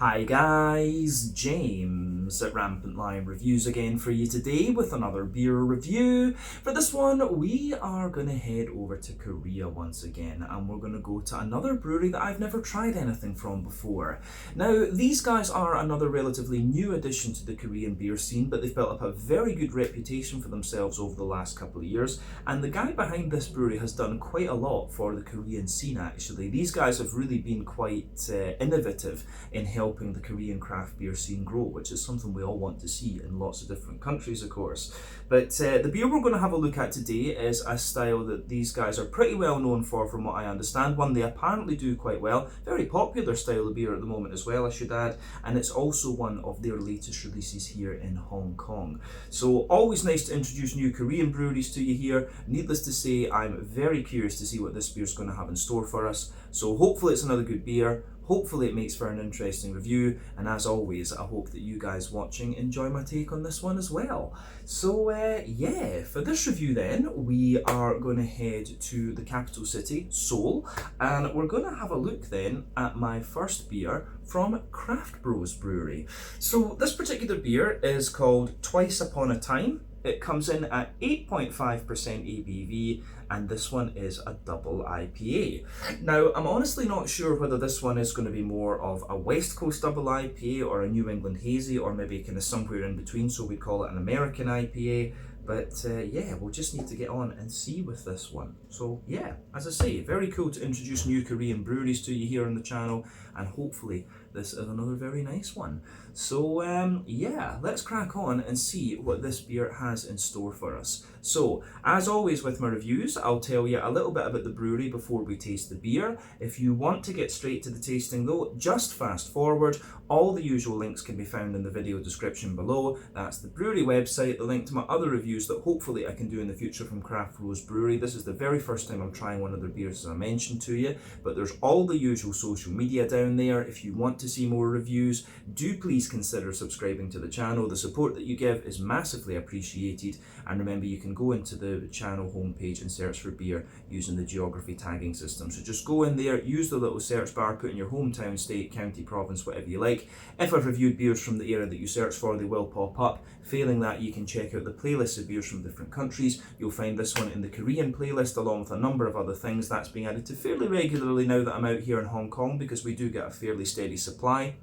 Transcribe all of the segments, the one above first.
Hi guys, James at RampantLionReviews again for you today with another beer review. For this one, we are going to head over to Korea once again, and we're going to go to another brewery that I've never tried anything from before. Now, these guys are another relatively new addition to the Korean beer scene, but they've built up a very good reputation for themselves over the last couple of years, and the guy behind this brewery has done quite a lot for the Korean scene actually. These guys have really been quite innovative in helping the Korean craft beer scene grow, which is something we all want to see in lots of different countries, of course. But the beer we're going to have a look at today is a style that these guys are pretty well known for, from what I understand. One they apparently do quite well. Very popular style of beer at the moment as well, I should add, and it's also one of their latest releases here in Hong Kong. So always nice to introduce new Korean breweries to you here. Needless to say, I'm very curious to see what this beer's going to have in store for us. So hopefully it's another good beer. Hopefully it makes for an interesting review, and as always, I hope that you guys watching enjoy my take on this one as well. So yeah, for this review then, we are going to head to the capital city, Seoul, and we're going to have a look then at my first beer from Craft Bros Brewery. So this particular beer is called Twice Upon a Time. It comes in at 8.5% ABV, and this one is a double IPA. Now, I'm honestly not sure whether this one is going to be more of a West Coast double IPA or a New England hazy, or maybe kind of somewhere in between, so we call it an American IPA. But yeah, we'll just need to get on and see with this one. So yeah, as I say, very cool to introduce new Korean breweries to you here on the channel, and hopefully this is another very nice one. So yeah, let's crack on and see what this beer has in store for us. So, as always with my reviews, I'll tell you a little bit about the brewery before we taste the beer. If you want to get straight to the tasting though, just fast forward. All the usual links can be found in the video description below. That's the brewery website, the link to my other reviews that hopefully I can do in the future from Craft Bros Brewery. This is the very first time I'm trying one of their beers, as I mentioned to you, but there's all the usual social media down there. If you want to see more reviews, do please consider subscribing to the channel. The support that you give is massively appreciated, and remember, you can go into the channel homepage and search for beer using the geography tagging system. So just go in there, use the little search bar, put in your hometown, state, county, province, whatever you like. If I've reviewed beers from the area that you search for, they will pop up. Failing that, you can check out the playlists of beers from different countries. You'll find this one in the Korean playlist, along with a number of other things. That's being added to fairly regularly now that I'm out here in Hong Kong, because we do get a fairly steady supply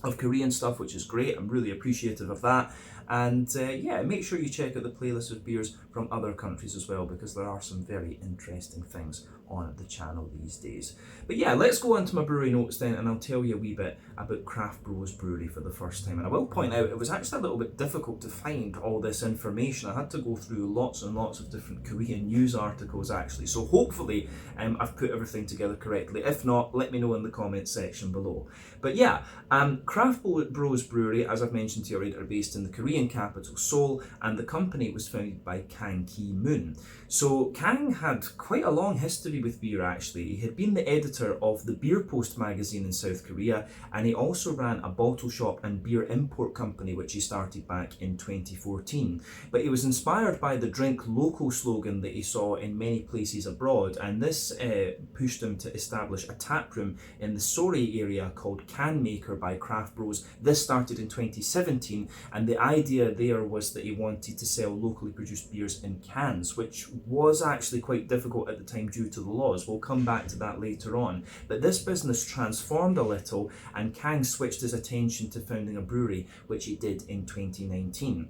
of Korean stuff, which is great. I'm really appreciative of that. And yeah, make sure you check out the playlist of beers from other countries as well, because there are some very interesting things on the channel these days. But yeah, let's go on to my brewery notes then, and I'll tell you a wee bit about Craft Bros Brewery for the first time. And I will point out, it was actually a little bit difficult to find all this information. I had to go through lots and lots of different Korean news articles actually, so hopefully I've put everything together correctly. If not, let me know in the comments section below. But yeah, Craft Bros Brewery, as I've mentioned to you already, are based in the Korean capital, Seoul, and the company was founded by Kang Ki-moon. So Kang had quite a long history with beer actually. He had been the editor of the Beer Post magazine in South Korea, and he also ran a bottle shop and beer import company which he started back in 2014. But he was inspired by the drink local slogan that he saw in many places abroad, and this pushed him to establish a tap room in the Surrey area called Can Maker by Craft Bros. This started in 2017, and the idea there was that he wanted to sell locally produced beers in cans, which was actually quite difficult at the time due to the laws. We'll come back to that later on. But this business transformed a little, and Kang switched his attention to founding a brewery, which he did in 2019.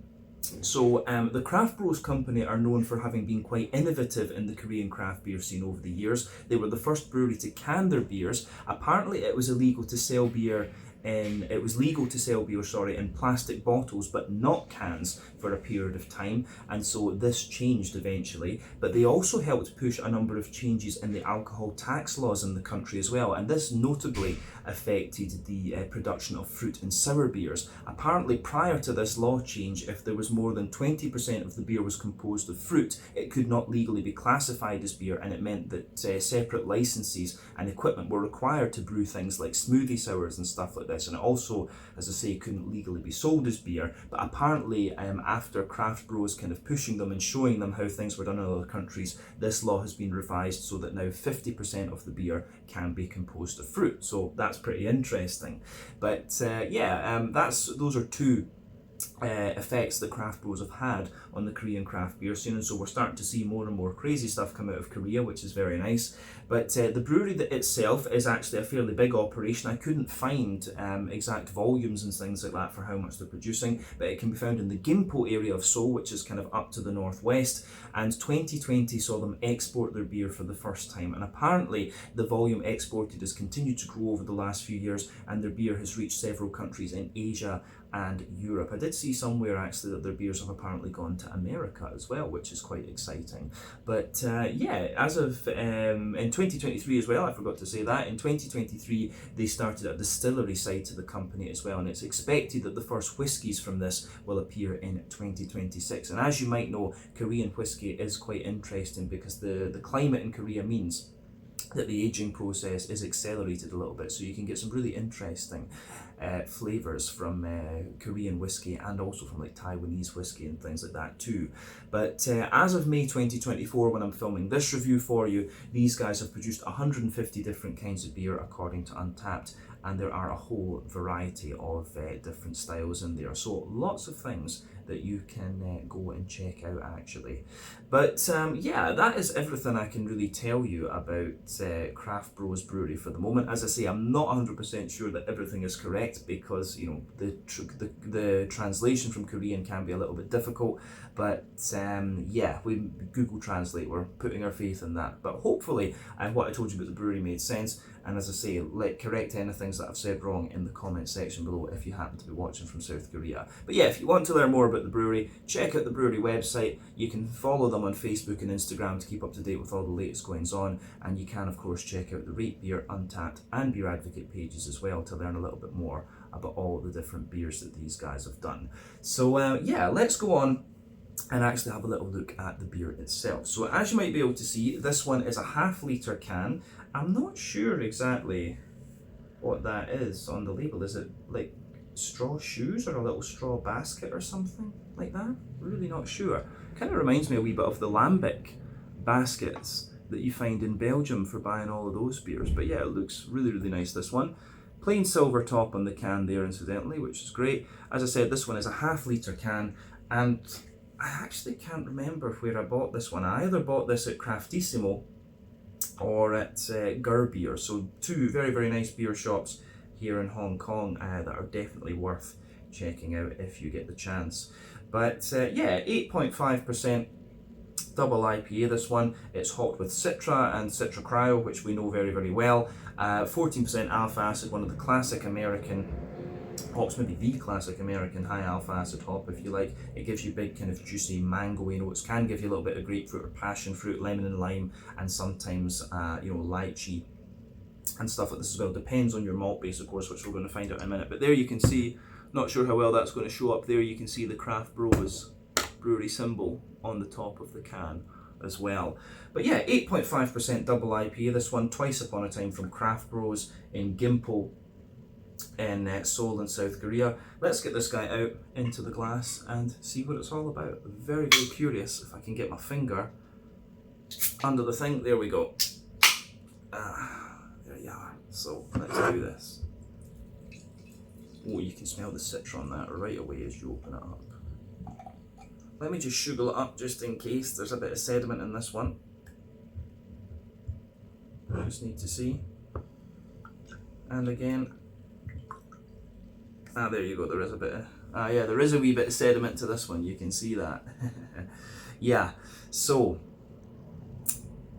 So the Craft Bros company are known for having been quite innovative in the Korean craft beer scene over the years. They were the first brewery to can their beers. Apparently it was legal to sell beer in plastic bottles, but not cans, for a period of time, and so this changed eventually. But they also helped push a number of changes in the alcohol tax laws in the country as well, and this notably affected the production of fruit and sour beers. Apparently prior to this law change, if there was more than 20% of the beer was composed of fruit, it could not legally be classified as beer, and it meant that separate licenses and equipment were required to brew things like smoothie sours and stuff like this. US, and it also, as I say, couldn't legally be sold as beer. But apparently, after craft brewers kind of pushing them and showing them how things were done in other countries, this law has been revised so that now 50% of the beer can be composed of fruit. So that's pretty interesting. But those are two effects that craft brewers have had on the Korean craft beer scene, and so we're starting to see more and more crazy stuff come out of Korea, which is very nice. But the brewery itself is actually a fairly big operation. I couldn't find exact volumes and things like that for how much they're producing, but it can be found in the Gimpo area of Seoul, which is kind of up to the northwest, and 2020 saw them export their beer for the first time, and apparently the volume exported has continued to grow over the last few years, and their beer has reached several countries in Asia and Europe. I did see somewhere actually that their beers have apparently gone to America as well, which is quite exciting. But as of in 2023 as well, I forgot to say that, in 2023 they started a distillery side to the company as well, and it's expected that the first whiskies from this will appear in 2026. And as you might know, Korean whiskey is quite interesting because the climate in Korea means that the aging process is accelerated a little bit, so you can get some really interesting flavours from Korean whiskey, and also from like Taiwanese whiskey and things like that too. But as of May 2024, when I'm filming this review for you, these guys have produced 150 different kinds of beer according to Untappd, and there are a whole variety of different styles in there, so lots of things that you can go and check out actually. But that is everything I can really tell you about Craft Bros Brewery for the moment. As I say, I'm not 100% sure that everything is correct, because you know the translation from Korean can be a little bit difficult, but we Google Translate, we're putting our faith in that. But hopefully what I told you about the brewery made sense, and as I say, correct any things that I've said wrong in the comment section below if you happen to be watching from South Korea. But yeah, if you want to learn more about the brewery, check out the brewery website. You can follow them on Facebook and Instagram to keep up to date with all the latest goings on, and you can of course check out the Rate Beer, Untappd and Beer Advocate pages as well to learn a little bit more about all the different beers that these guys have done. So let's go on and actually have a little look at the beer itself. So as you might be able to see, this one is a half-litre can. I'm not sure exactly what that is on the label. Is it like straw shoes or a little straw basket or something like that? Really not sure. Kind of reminds me a wee bit of the lambic baskets that you find in Belgium for buying all of those beers. But yeah, it looks really, really nice, this one. Plain silver top on the can there, incidentally, which is great. As I said, this one is a half-litre can, and I actually can't remember where I bought this one. I either bought this at Craftissimo or at Gur Beer. So two very, very nice beer shops here in Hong Kong that are definitely worth checking out if you get the chance. But 8.5% double IPA, this one. It's hopped with Citra and Citra Cryo, which we know very, very well. 14% alpha acid, one of the classic American hops, maybe the classic American high alpha acid hop if you like. It gives you big kind of juicy mango-y notes, can give you a little bit of grapefruit or passion fruit, lemon and lime, and sometimes lychee and stuff like this as well. Depends on your malt base, of course, which we're going to find out in a minute. But there you can see, not sure how well that's going to show up there, you can see the Craft Bros Brewery symbol on the top of the can as well. But yeah, 8.5% double IPA, this one, Twice Upon a Time from Craft Bros in Gimpo in Seoul in South Korea. Let's get this guy out into the glass and see what it's all about. Very, very curious if I can get my finger under the thing. There we go. There you are. So let's do this. Oh, you can smell the citra on that right away as you open it up. Let me just sugar it up just in case there's a bit of sediment in this one. I just need to see. And again, there you go, there is a bit of, there is a wee bit of sediment to this one, you can see that. Yeah, so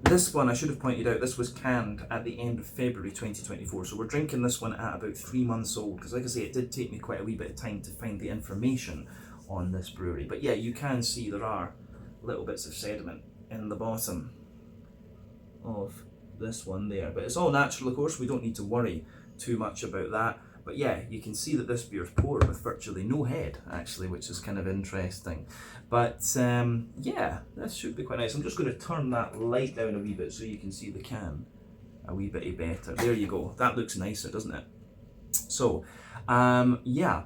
this one, I should have pointed out, this was canned at the end of February 2024, so we're drinking this one at about 3 months old, because like I say, it did take me quite a wee bit of time to find the information on this brewery. But yeah, you can see there are little bits of sediment in the bottom of this one there, but it's all natural, of course, we don't need to worry too much about that. But yeah, you can see that this beer's poured with virtually no head, actually, which is kind of interesting. But yeah, this should be quite nice. I'm just going to turn that light down a wee bit so you can see the can a wee bit better. There you go. That looks nicer, doesn't it? So, Yeah,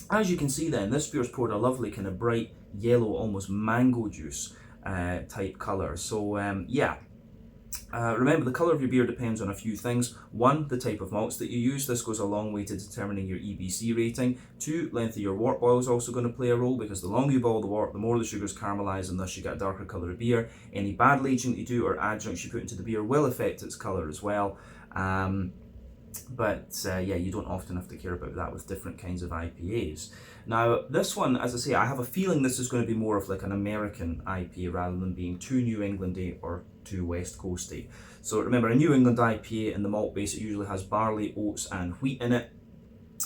as you can see then, this beer's poured a lovely kind of bright yellow, almost mango juice type colour. So yeah. Remember, the colour of your beer depends on a few things. 1, the type of malts that you use. This goes a long way to determining your EBC rating. 2, length of your wort boil is also going to play a role, because the longer you boil the wort, the more the sugars caramelise, and thus you get a darker colour of beer. Any bad aging you do or adjuncts you put into the beer will affect its colour as well. But yeah, you don't often have to care about that with different kinds of IPAs. Now, this one, as I say, I have a feeling this is going to be more of like an American IPA rather than being too New Englandy or too West Coasty. So remember, a New England IPA in the malt base, it usually has barley, oats and wheat in it.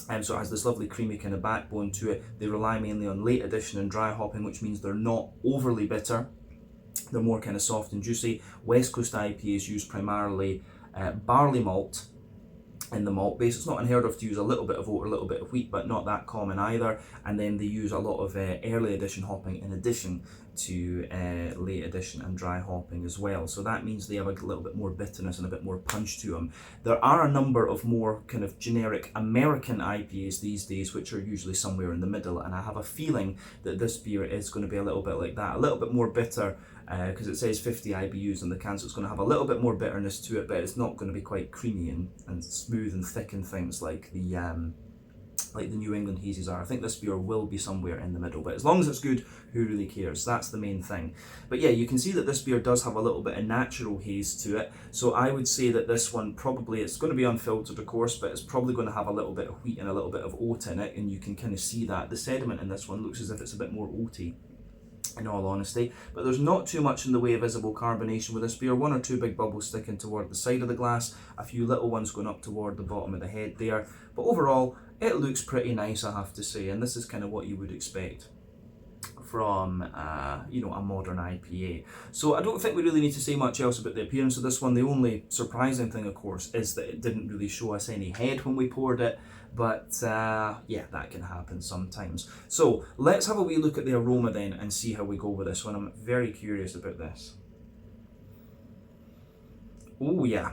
And so it has this lovely creamy kind of backbone to it. They rely mainly on late addition and dry hopping, which means they're not overly bitter. They're more kind of soft and juicy. West Coast IPAs use primarily barley malt in the malt base. It's not unheard of to use a little bit of oat or a little bit of wheat, but not that common either. And then they use a lot of early addition hopping in addition to late addition and dry hopping as well. So that means they have a little bit more bitterness and a bit more punch to them. There are a number of more kind of generic American IPAs these days, which are usually somewhere in the middle. And I have a feeling that this beer is going to be a little bit like that, a little bit more bitter, because it says 50 IBUs on the can, so it's going to have a little bit more bitterness to it, but it's not going to be quite creamy and smooth and thick and things like the New England hazies are. I think this beer will be somewhere in the middle, but as long as it's good, who really cares? That's the main thing. But yeah, you can see that this beer does have a little bit of natural haze to it, so I would say that this one probably, it's going to be unfiltered of course, but it's probably going to have a little bit of wheat and a little bit of oat in it, and you can kind of see that. The sediment in this one looks as if it's a bit more oaty, in all honesty, but there's not too much in the way of visible carbonation with this beer. 1 or 2 big bubbles sticking toward the side of the glass, a few little ones going up toward the bottom of the head there, but overall it looks pretty nice, I have to say, and this is kind of what you would expect from you know, a modern IPA. So I don't think we really need to say much else about the appearance of this one. The only surprising thing, of course, is that it didn't really show us any head when we poured it, but yeah, that can happen sometimes. So let's have a wee look at the aroma then and see how we go with this one. I'm very curious about this. Oh yeah,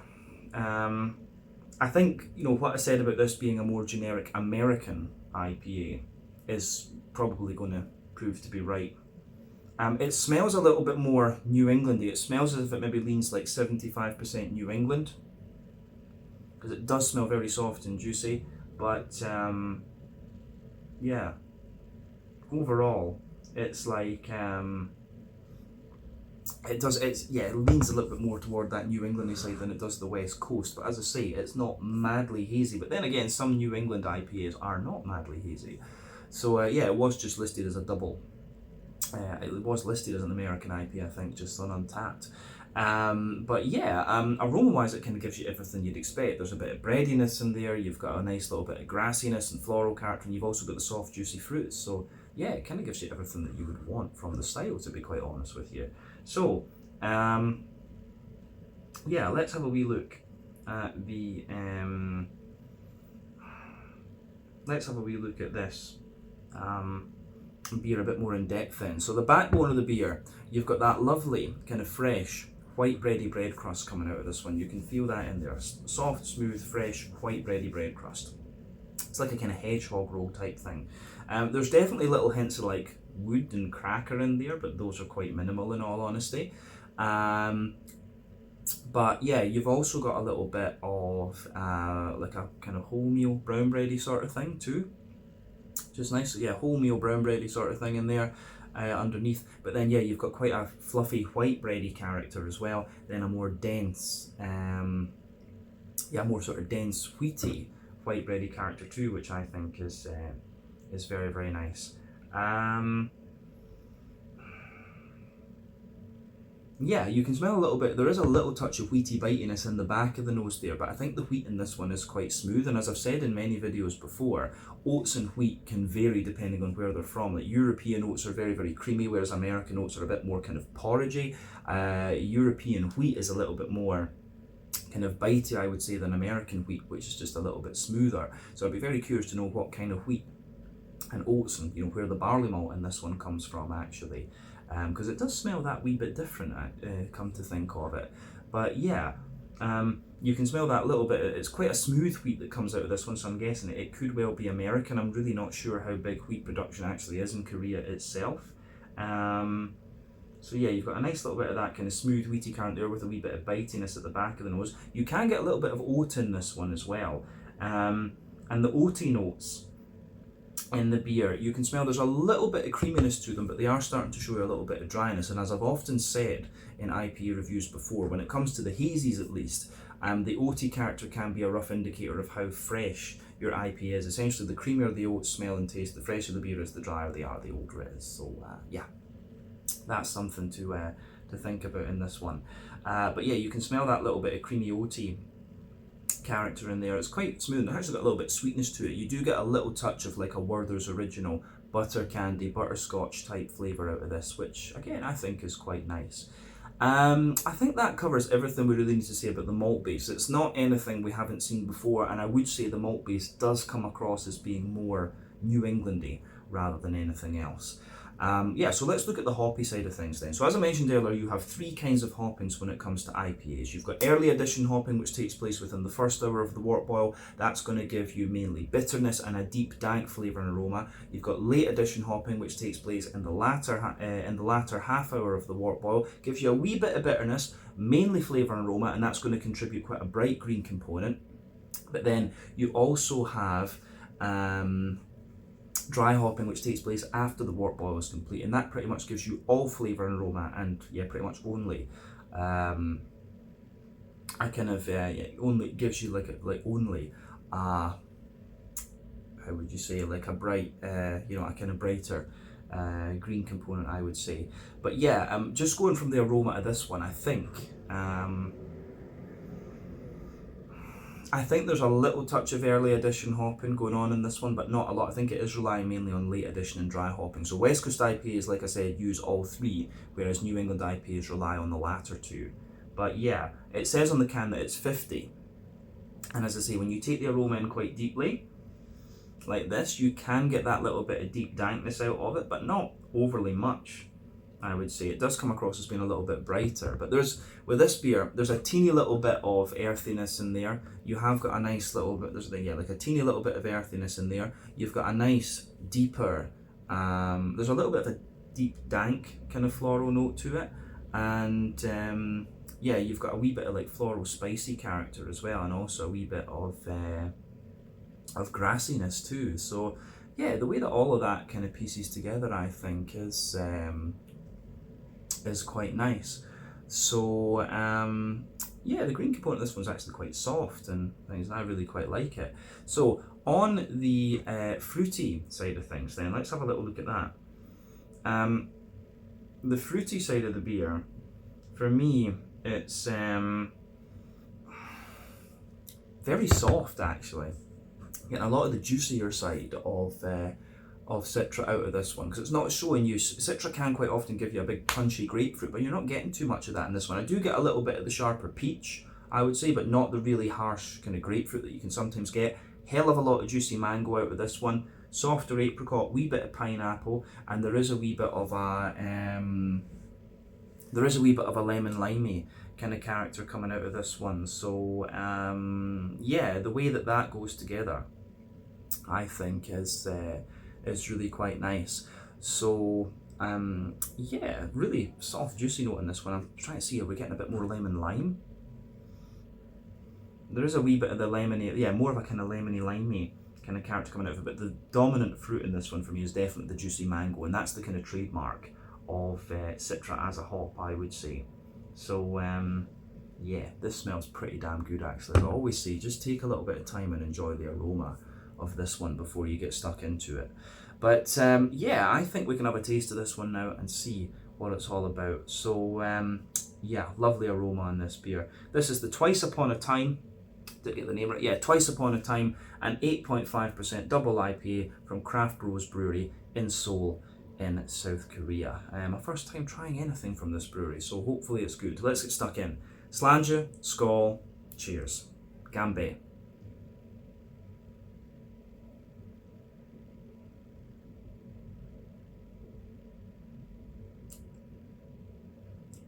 I think, you know, what I said about this being a more generic American IPA is probably going to prove to be right. It smells a little bit more New Englandy. It smells as if it maybe leans like 75% New England, because it does smell very soft and juicy. But yeah, overall it's like it leans a little bit more toward that New Englandy side than it does the West Coast. But as I say, it's not madly hazy. But then again, some New England IPAs are not madly hazy. So yeah, it was just listed as a double. It was listed as an American IPA, I think, just on Untappd. But yeah, aroma-wise, it kind of gives you everything you'd expect. There's a bit of breadiness in there, you've got a nice little bit of grassiness and floral character, and you've also got the soft, juicy fruits. So yeah, it kind of gives you everything that you would want from the style, to be quite honest with you. So, yeah, let's have a wee look at the... let's have a wee look at this beer a bit more in depth then. So the backbone of the beer, you've got that lovely kind of fresh white bready bread crust coming out of this one. You can feel that in there. Soft, smooth, fresh, white bready bread crust. It's like a kind of hedgehog roll type thing. There's definitely little hints of like wood and cracker in there, but those are quite minimal in all honesty. But yeah, you've also got a little bit of like a kind of wholemeal brown bready sort of thing too. Just nice, yeah, wholemeal brown bready sort of thing in there underneath. But then yeah, you've got quite a fluffy white bready character as well. Then a more dense, yeah, more sort of dense wheaty white bready character too, which I think is very, very nice. Yeah, you can smell a little bit, there is a little touch of wheaty bitiness in the back of the nose there, but I think the wheat in this one is quite smooth, and as I've said in many videos before, oats and wheat can vary depending on where they're from. Like European oats are very, very creamy, whereas American oats are a bit more kind of porridgey. European wheat is a little bit more kind of bitey, I would say, than American wheat, which is just a little bit smoother. So I'd be very curious to know what kind of wheat and oats and, you know, where the barley malt in this one comes from actually. Because it does smell that wee bit different, come to think of it. But yeah, you can smell that little bit. It's quite a smooth wheat that comes out of this one, so I'm guessing it could well be American. I'm really not sure how big wheat production actually is in Korea itself. So yeah, you've got a nice little bit of that kind of smooth wheaty current there with a wee bit of bitiness at the back of the nose. You can get a little bit of oat in this one as well. And the oaty notes in the beer, you can smell there's a little bit of creaminess to them, but they are starting to show you a little bit of dryness. And as I've often said in IPA reviews before, when it comes to the hazies at least, the oaty character can be a rough indicator of how fresh your IPA is. Essentially, the creamier the oats smell and taste, the fresher the beer is, the drier they are, the older it is. So yeah, that's something to think about in this one. But yeah, you can smell that little bit of creamy oaty character in there. It's quite smooth and it's actually got a little bit of sweetness to it. You do get a little touch of like a Werther's Original butter candy, butterscotch type flavour out of this, which again I think is quite nice. I think that covers everything we really need to say about the malt base. It's not anything we haven't seen before, and I would say the malt base does come across as being more New Englandy rather than anything else. Yeah, so let's look at the hoppy side of things then. So as I mentioned earlier, you have three kinds of hoppings when it comes to IPAs. You've got early addition hopping, which takes place within the first hour of the wort boil. That's going to give you mainly bitterness and a deep dank flavour and aroma. You've got late addition hopping, which takes place in the latter half hour of the wort boil. Gives you a wee bit of bitterness, mainly flavour and aroma, and that's going to contribute quite a bright green component. But then you also have dry hopping, which takes place after the wort boil is complete, and that pretty much gives you all flavour and aroma, and yeah, pretty much only only gives you how would you say, like a bright a kind of brighter green component, I would say. But yeah, just going from the aroma of this one, I think there's a little touch of early addition hopping going on in this one, but not a lot. I think it is relying mainly on late addition and dry hopping. So West Coast IPAs, like I said, use all three, whereas New England IPAs rely on the latter two. But yeah, it says on the can that it's 50. And as I say, when you take the aroma in quite deeply, like this, you can get that little bit of deep dankness out of it, but not overly much. I would say it does come across as being a little bit brighter, but with this beer, there's a teeny little bit of earthiness in there. You have got a nice little bit, like a teeny little bit of earthiness in there. You've got a nice deeper, there's a little bit of a deep dank kind of floral note to it, and yeah, you've got a wee bit of like floral spicy character as well, and also a wee bit of grassiness too. So yeah, the way that all of that kind of pieces together, I think, is quite nice. So yeah, the green component of this one's actually quite soft and things, and I really quite like it. So on the fruity side of things then, let's have a little look at that. The fruity side of the beer, for me, it's very soft actually. Getting a lot of the juicier side of Citra out of this one, because it's not showing you. Citra can quite often give you a big punchy grapefruit, but you're not getting too much of that in this one. I do get a little bit of the sharper peach, I would say, but not the really harsh kind of grapefruit that you can sometimes get. Hell of a lot of juicy mango out of this one, softer apricot, wee bit of pineapple, and there is a wee bit of a lemon limey kind of character coming out of this one. So yeah, the way that goes together, I think, is really quite nice. So yeah, really soft juicy note in this one. I'm trying to see, are we getting a bit more lemon lime? There is a wee bit of the lemony, yeah, more of a kind of lemony limey kind of character coming out of it, but the dominant fruit in this one for me is definitely the juicy mango, and that's the kind of trademark of Citra as a hop, I would say. So yeah, this smells pretty damn good actually. As I always say, just take a little bit of time and enjoy the aroma of this one before you get stuck into it. But yeah, I think we can have a taste of this one now and see what it's all about. So yeah, lovely aroma on this beer. This is the Twice Upon a Time, did I get the name right? Yeah, Twice Upon a Time, an 8.5% double IPA from Craft Bros Brewery in Seoul in South Korea. My first time trying anything from this brewery, so hopefully it's good. Let's get stuck in. Slàinte, skål, cheers. Ganbei.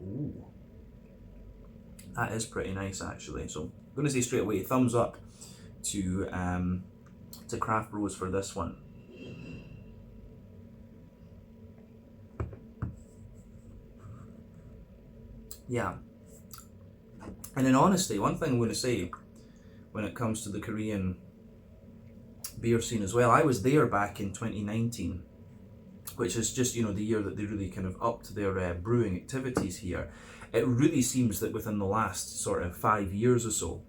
Ooh, that is pretty nice actually. So going to say straight away, thumbs up to Craft Bros for this one. Yeah. And then honestly, one thing I'm going to say when it comes to the Korean beer scene as well, I was there back in 2019, which is just, you know, the year that they really kind of upped their brewing activities here. It really seems that within the last sort of 5 years or so,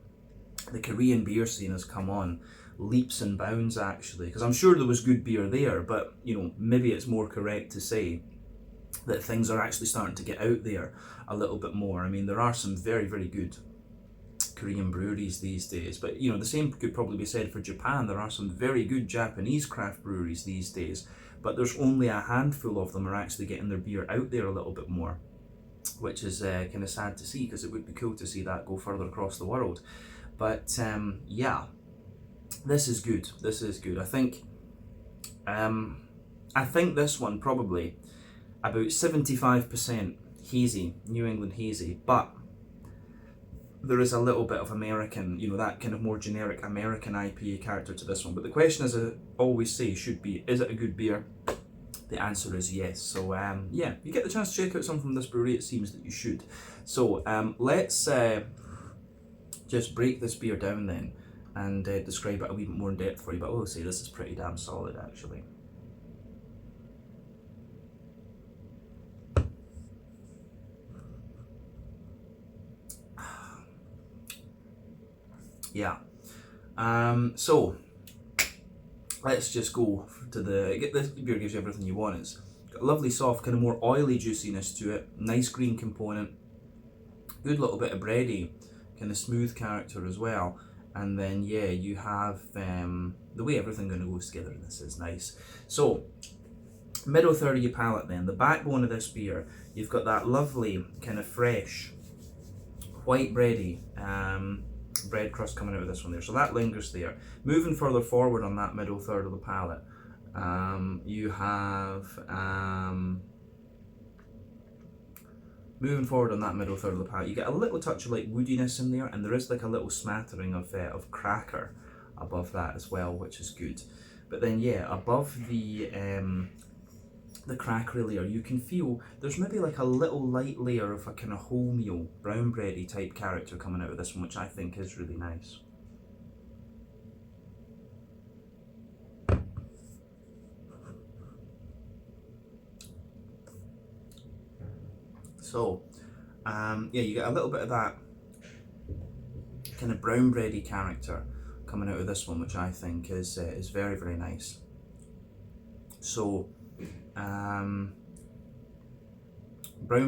the Korean beer scene has come on leaps and bounds, actually, because I'm sure there was good beer there, but, you know, maybe it's more correct to say that things are actually starting to get out there a little bit more. I mean, there are some very, very good Korean breweries these days, but, you know, the same could probably be said for Japan. There are some very good Japanese craft breweries these days, but there's only a handful of them are actually getting their beer out there a little bit more, which is kind of sad to see, because it would be cool to see that go further across the world. But yeah, this is good. This is good. I think this one probably about 75% hazy, New England hazy, but there is a little bit of American, you know, that kind of more generic American IPA character to this one. But the question, as I always say, should be, is it a good beer? The answer is yes. So yeah, you get the chance to check out some from this brewery, it seems that you should. So let's just break this beer down then and describe it a wee bit more in depth for you. But I will say this is pretty damn solid, actually. Yeah. So let's just go to this beer gives you everything you want. It's got a lovely soft, kind of more oily juiciness to it, nice green component, good little bit of bready, kind of smooth character as well. And then yeah, you have the way everything kind of goes together in this is nice. So middle third of your palate then, the backbone of this beer, you've got that lovely kind of fresh, white bready bread crust coming out of this one there, so that lingers there. Moving further forward on that middle third of the palate, you have moving forward on that middle third of the palate, you get a little touch of like woodiness in there, and there is like a little smattering of cracker above that as well, which is good. But then yeah, above the crackery layer, you can feel there's maybe like a little light layer of a kind of wholemeal, brown bready type character coming out of this one, which I think is really nice. So, yeah, you get a little bit of that kind of brown bready character coming out of this one, which I think is very, very nice. So, brown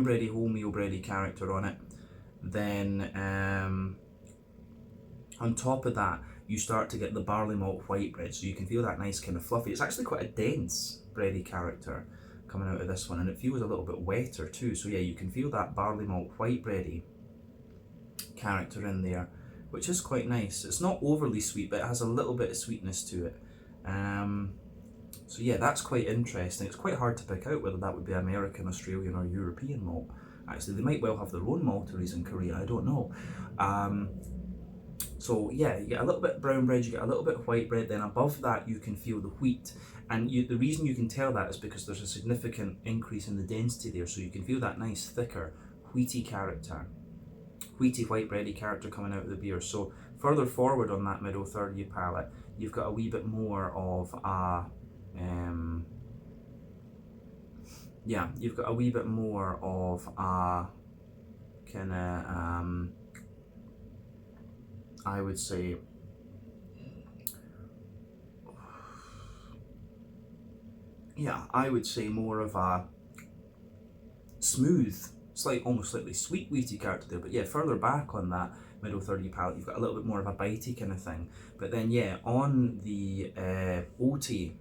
bready, wholemeal bready character on it. Then on top of that, you start to get the barley malt white bread, so you can feel that nice kind of fluffy. It's actually quite a dense bready character coming out of this one, and it feels a little bit wetter too. So yeah, you can feel that barley malt white bready character in there, which is quite nice. It's not overly sweet, but it has a little bit of sweetness to it. So yeah, that's quite interesting. It's quite hard to pick out whether that would be American, Australian or European malt. Actually, they might well have their own malteries in Korea, I don't know. So yeah, you get a little bit of brown bread, you get a little bit of white bread, then above that you can feel the wheat. And the reason you can tell that is because there's a significant increase in the density there, so you can feel that nice, thicker, wheaty character. Wheaty, white bready character coming out of the beer. So further forward on that middle third of your palate, you've got a wee bit more of a yeah, you've got a wee bit more of a kind of I would say yeah, I would say more of a smooth, almost slightly sweet wheaty character there. But yeah, further back on that middle third of your palate, you've got a little bit more of a bitey kind of thing. But then yeah, on the oaty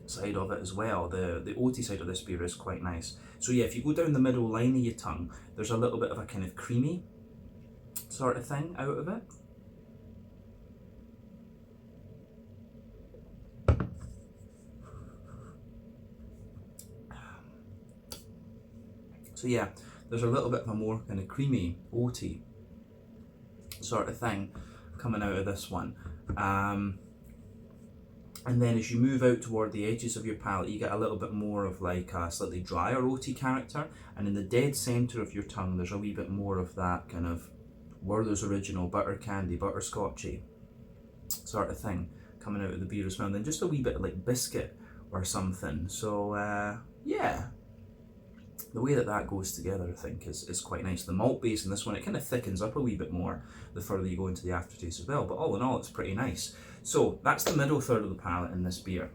side of it as well, the oaty side of this beer is quite nice. So yeah, if you go down the middle line of your tongue, there's a little bit of a kind of creamy sort of thing out of it. So yeah, there's a little bit of a more kind of creamy oaty sort of thing coming out of this one. And then as you move out toward the edges of your palate, you get a little bit more of like a slightly drier oaty character. And in the dead centre of your tongue, there's a wee bit more of that kind of Werther's Original butter candy, butterscotchy sort of thing coming out of the beer as well. And then just a wee bit of like biscuit or something. So yeah, the way that goes together, I think, is quite nice. The malt base in this one, it kind of thickens up a wee bit more the further you go into the aftertaste as well. But all in all, it's pretty nice. So that's the middle third of the palate in this beer.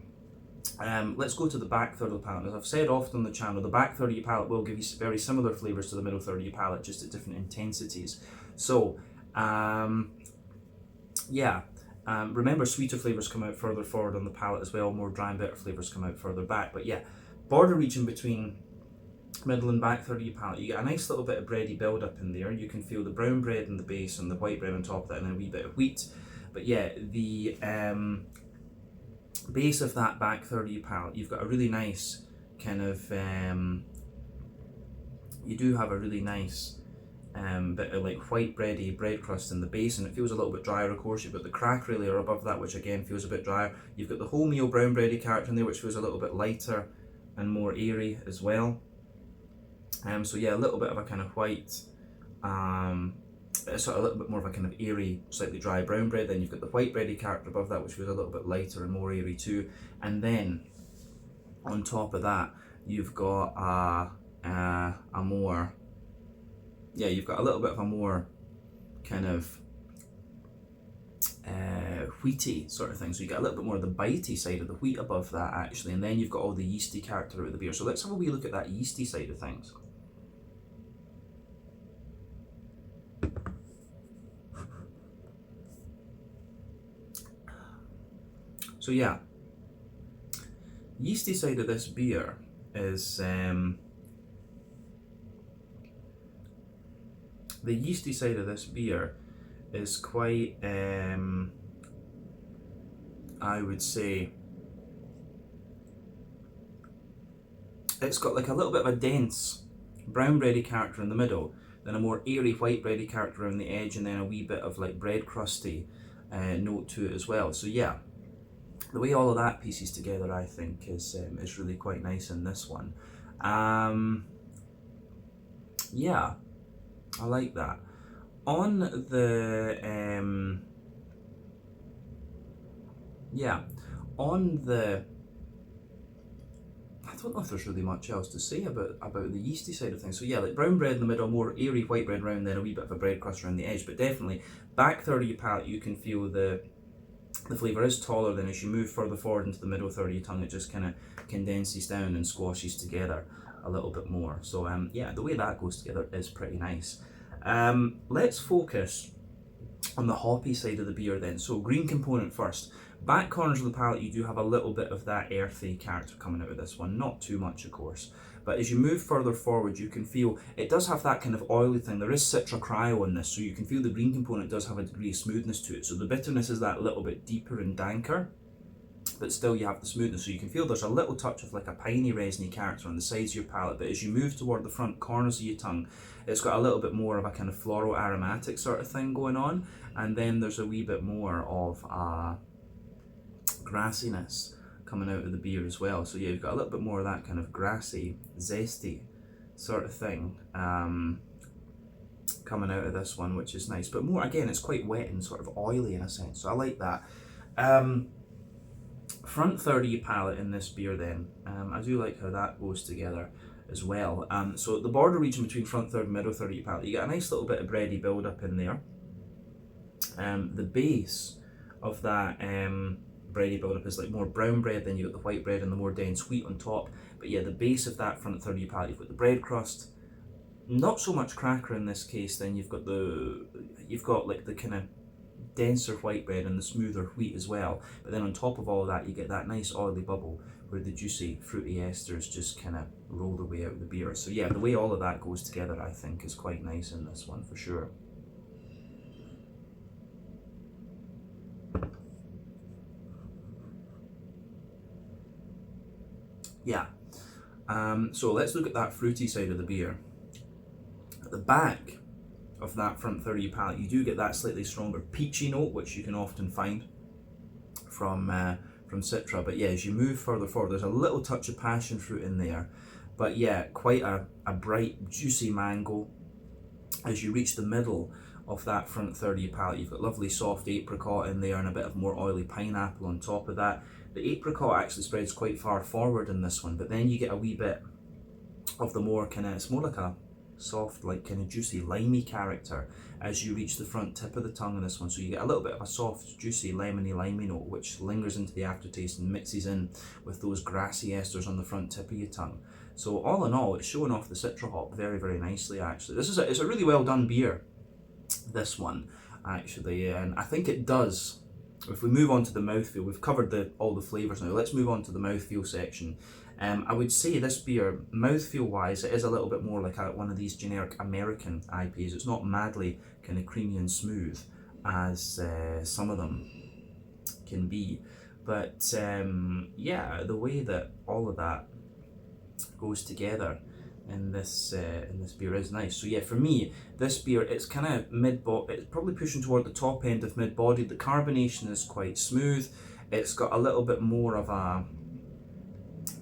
Let's go to the back third of the palate. As I've said often on the channel, the back third of your palate will give you very similar flavours to the middle third of your palate, just at different intensities. So, yeah. Remember, sweeter flavours come out further forward on the palate as well. More dry and bitter flavours come out further back. But yeah, border region between middle and back third of your palate, you get a nice little bit of bready build up in there. You can feel the brown bread in the base and the white bread on top of that, and then a wee bit of wheat. But yeah, the base of that back third of your palate, you've got a really nice kind of you do have a really nice bit of like white bready bread crust in the base, and it feels a little bit drier. Of course, you've got the crackery layer above that, which again feels a bit drier. You've got the wholemeal brown bready character in there, which feels a little bit lighter and more airy as well. So yeah, a little bit of a kind of white, sort of a little bit more of a kind of airy, slightly dry brown bread. Then you've got the white bready character above that, which feels a little bit lighter and more airy too. And then on top of that, you've got a more, yeah, you've got a little bit of a more kind of wheaty sort of thing. So you get a little bit more of the bitey side of the wheat above that actually, and then you've got all the yeasty character out of the beer. So let's have a wee look at that yeasty side of things. So yeah, yeasty side of this beer is the yeasty side of this beer is quite I would say it's got like a little bit of a dense brown bready character in the middle, then a more airy white bready character around the edge, and then a wee bit of like bread crusty note to it as well. So yeah, the way all of that pieces together, I think, is really quite nice in this one. Yeah, I like that. On the I don't know if there's really much else to say about the yeasty side of things. So yeah, like brown bread in the middle, more airy white bread around, then a wee bit of a bread crust around the edge. But definitely back third of your palate, you can feel the flavour is taller. Then as you move further forward into the middle third of your tongue, it just kind of condenses down and squashes together a little bit more. So yeah, the way that goes together is pretty nice. Let's focus on the hoppy side of the beer then. So green component first. Back corners of the palate, you do have a little bit of that earthy character coming out of this one. Not too much, of course. But as you move further forward, you can feel it does have that kind of oily thing. There is Citra Cryo in this, so you can feel the green component does have a degree of smoothness to it. So the bitterness is that little bit deeper and danker, but still you have the smoothness. So you can feel there's a little touch of like a piney, resiny character on the sides of your palate. But as you move toward the front corners of your tongue, it's got a little bit more of a kind of floral aromatic sort of thing going on. And then there's a wee bit more of grassiness coming out of the beer as well. So yeah, you've got a little bit more of that kind of grassy, zesty sort of thing coming out of this one, which is nice. But more, again, it's quite wet and sort of oily in a sense, so I like that. Front third of your palate in this beer then, I do like how that goes together as well. So the border region between front third and middle third of your palate, you get a nice little bit of bready build up in there. The base of that bready build up is like more brown bread, then you've got the white bread and the more dense wheat on top. But yeah, the base of that front third of your palate, you've got the bread crust, not so much cracker in this case. Then you've got like the kind of denser white bread and the smoother wheat as well. But then on top of all of that, you get that nice oily bubble where the juicy fruity esters just kind of roll their way out of the beer. So yeah, the way all of that goes together, I think, is quite nice in this one for sure. Yeah, so let's look at that fruity side of the beer. At the back of that front third of your palate, you do get that slightly stronger peachy note, which you can often find from Citra. But yeah, as you move further forward, there's a little touch of passion fruit in there. But yeah, quite a bright, juicy mango. As you reach the middle of that front third of your palate, you've got lovely soft apricot in there and a bit of more oily pineapple on top of that. The apricot actually spreads quite far forward in this one, but then you get a wee bit of the more kind of, it's more like a soft, like kind of juicy, limey character as you reach the front tip of the tongue in this one. So you get a little bit of a soft, juicy, lemony, limey note, which lingers into the aftertaste and mixes in with those grassy esters on the front tip of your tongue. So all in all, it's showing off the Citra hop very, very nicely, actually. This is it's a really well done beer, this one, actually, and I think it does. If we move on to the mouthfeel, we've covered all the flavours now. Let's move on to the mouthfeel section. I would say this beer, mouthfeel-wise, it is a little bit more like one of these generic American IPAs. It's not madly kind of creamy and smooth as some of them can be. But yeah, the way that all of that goes together in this beer is nice. So yeah, for me, this beer, it's kind of it's probably pushing toward the top end of mid-body. The carbonation is quite smooth. It's got a little bit more of a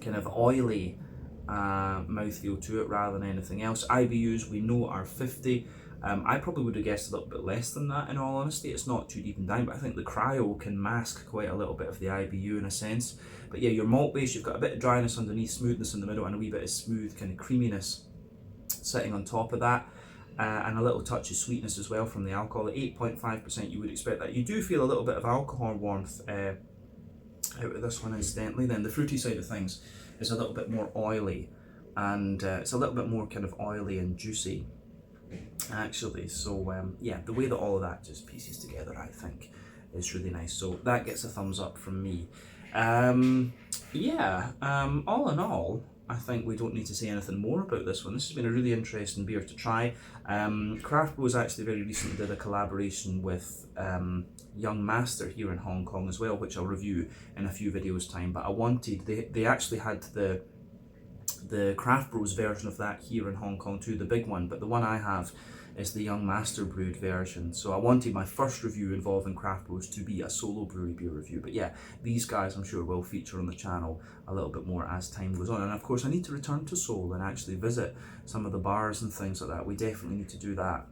kind of oily mouthfeel to it rather than anything else. IBUs we know are 50. I probably would have guessed a little bit less than that, in all honesty. It's not too deep and down, but I think the cryo can mask quite a little bit of the IBU in a sense. But yeah, your malt base, you've got a bit of dryness underneath, smoothness in the middle, and a wee bit of smooth kind of creaminess sitting on top of that. And a little touch of sweetness as well from the alcohol. At 8.5%, you would expect that. You do feel a little bit of alcohol warmth out of this one incidentally. Then the fruity side of things is a little bit more oily, and it's a little bit more kind of oily and juicy, actually. So yeah, the way that all of that just pieces together, I think, is really nice. So that gets a thumbs up from me. Yeah, all in all, I think we don't need to say anything more about this one. This has been a really interesting beer to try. Craft Bros actually very recently did a collaboration with Young Master here in Hong Kong as well, which I'll review in a few videos time. But I wanted, they actually had the Craft Bros version of that here in Hong Kong too, the big one, but the one I have is the Young Master brewed version. So I wanted my first review involving Craft Bros to be a solo brewery beer review. But yeah, these guys I'm sure will feature on the channel a little bit more as time goes on. And of course I need to return to Seoul and actually visit some of the bars and things like that. We definitely need to do that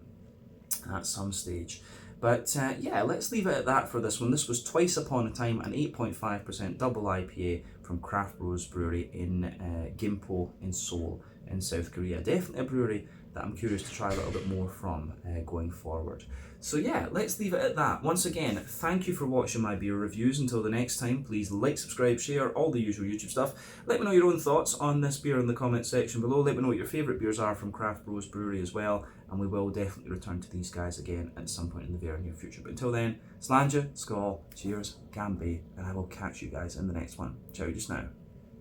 at some stage. But yeah, let's leave it at that for this one. This was Twice Upon a Time, an 8.5% double IPA from Craft Bros Brewery in Gimpo in Seoul in South Korea. Definitely a brewery that I'm curious to try a little bit more from going forward. So yeah, let's leave it at that. Once again, thank you for watching my beer reviews. Until the next time, please like, subscribe, share, all the usual YouTube stuff. Let me know your own thoughts on this beer in the comment section below. Let me know what your favourite beers are from Craft Bros Brewery as well. And we will definitely return to these guys again at some point in the very near future. But until then, Slàinte, Skål, cheers, Gambi, and I will catch you guys in the next one. Ciao just now.